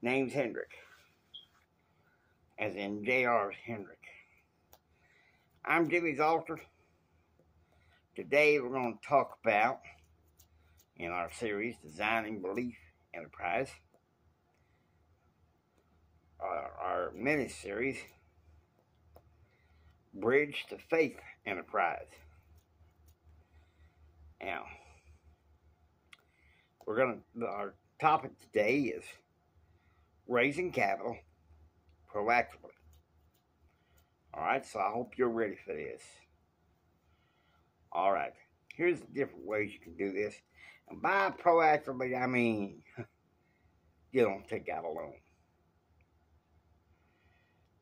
Name's Hendrick, as in J.R.'s Hendrick. I'm Jimmy's Altar. Today we're going to talk about, in our series, Designing Belief Enterprise, our mini-series, Bridge to Faith Enterprise. Now, our topic today is raising capital proactively. Alright, so I hope you're ready for this. Alright, here's the different ways you can do this. And by proactively, I mean, you don't take out a loan.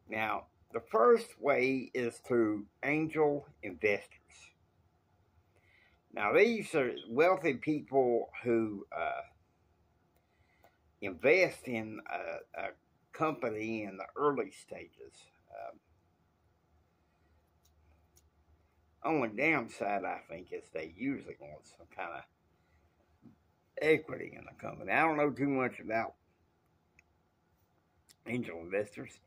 Now, the first way is through angel investors. Now, these are wealthy people who invest in a company in the early stages. Only downside, I think, is they usually want some kind of equity in the company. I don't know too much about angel investors.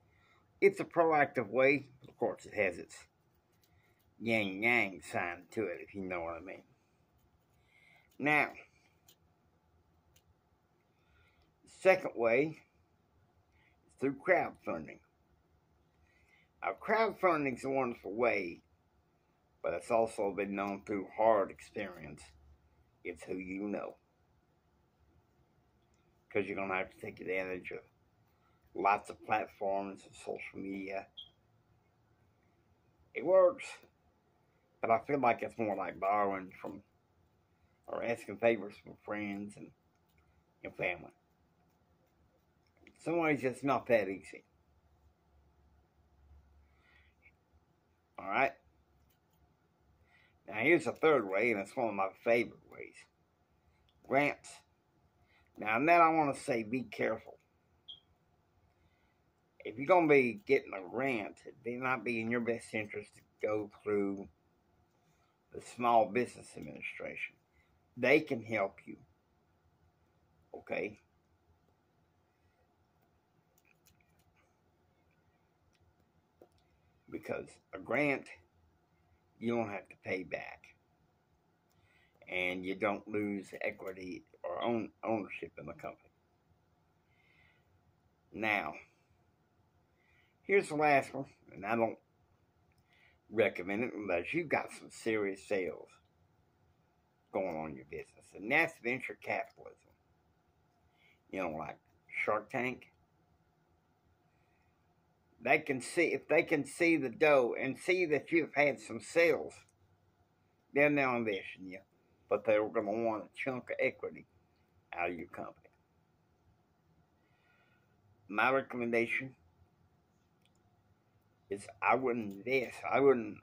It's a proactive way. Of course, it has its yin-yang sign to it, if you know what I mean. Now, the second way is through crowdfunding. Now, crowdfunding is a wonderful way, but it's also been known through hard experience. It's who you know. Because you're going to have to take advantage of lots of platforms and social media. It works, but I feel like it's more like borrowing from or asking favors from friends and family. In some ways, it's not that easy. Alright? Now, here's a third way, and it's one of my favorite ways. Grants. Now, and then I want to say, be careful. If you're going to be getting a grant, it may not be in your best interest to go through the Small Business Administration. They can help you. Okay? Because a grant, you don't have to pay back. And you don't lose equity or ownership in the company. Now, here's the last one, and I don't recommend it unless you've got some serious sales going on in your business, and that's venture capitalism. You know, like Shark Tank. They can see, if they can see the dough and see that you've had some sales, then they'll invest in you. But they're going to want a chunk of equity out of your company. My recommendation is I wouldn't invest. I wouldn't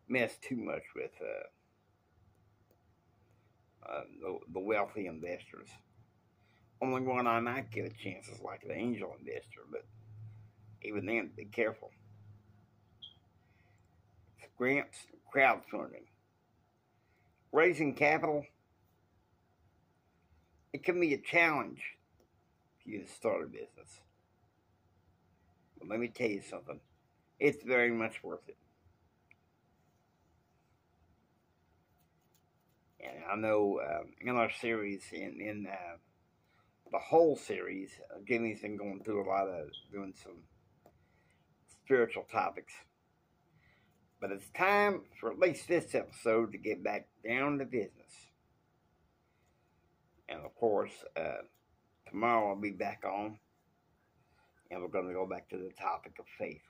mess too much with the wealthy investors. Only one I might give a chance is like the angel investor, but even then, be careful. Grants, crowdfunding. Raising capital, it can be a challenge for you to start a business. But let me tell you something. It's very much worth it. And I know in our series, in the whole series, Jimmy's been going through a lot of doing some spiritual topics. But it's time for at least this episode to get back down to business. And of course, tomorrow I'll be back on. And we're going to go back to the topic of faith.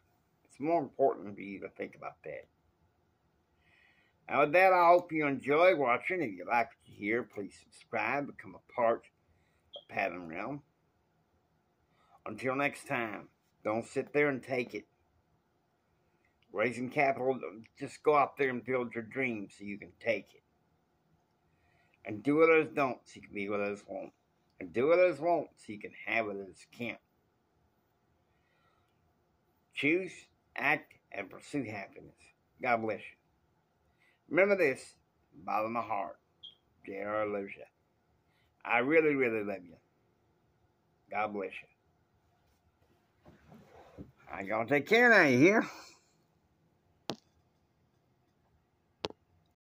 It's more important for you to think about that. Now with that, I hope you enjoy watching. If you like what you hear, please subscribe, become a part of Pattern Realm. Until next time, don't sit there and take it. Raising capital, just go out there and build your dreams so you can take it. And do what others don't so you can be what others won't. And do what others won't so you can have what others can't. Choose, act, and pursue happiness. God bless you. Remember this, bottom of my heart, J.R. loves you. I really, really love you. God bless you. I gotta take care now, you hear?